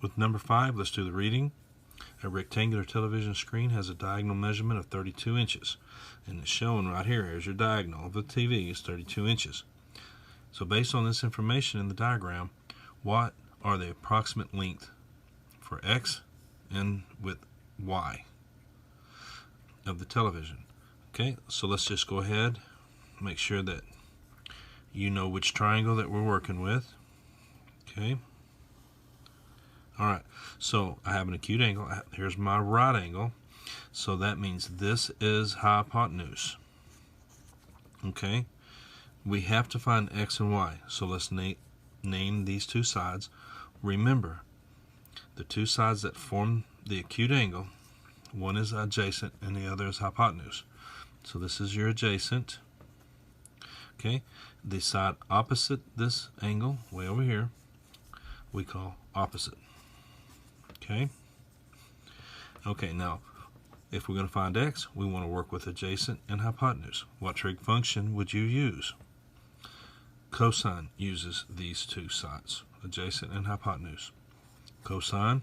with number 5, let's do the reading. A rectangular television screen has a diagonal measurement of 32 inches. And it's shown right here. Here's your diagonal of the TV. It's 32 inches. So based on this information in the diagram, what are the approximate length for X and with Y of the television? Okay, so let's just go ahead, make sure that you know which triangle that we're working with. Okay. Alright, so I have an acute angle. Here's my right angle. So that means this is hypotenuse. Okay. We have to find X and Y. So let's name these two sides. Remember, the two sides that form the acute angle, one is adjacent and the other is hypotenuse. So this is your adjacent. Okay. The side opposite this angle, way over here, we call opposite. Okay. Okay, now if we're going to find X, we want to work with adjacent and hypotenuse. What trig function would you use? Cosine uses these two sides, adjacent and hypotenuse. Cosine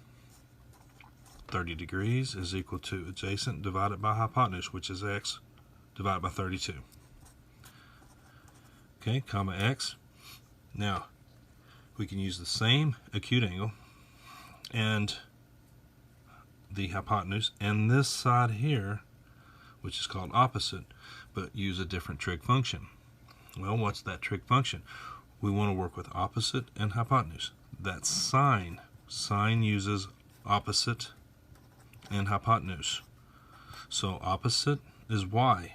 30 degrees is equal to adjacent divided by hypotenuse, which is X divided by 32. Okay, comma X. Now, we can use the same acute angle and the hypotenuse and this side here, which is called opposite, but use a different trig function. Well, what's that trig function? We want to work with opposite and hypotenuse. That's sine. Sine uses opposite and hypotenuse. So opposite is Y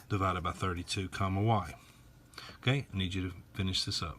divided by 32 comma Y. Okay, I need you to finish this up.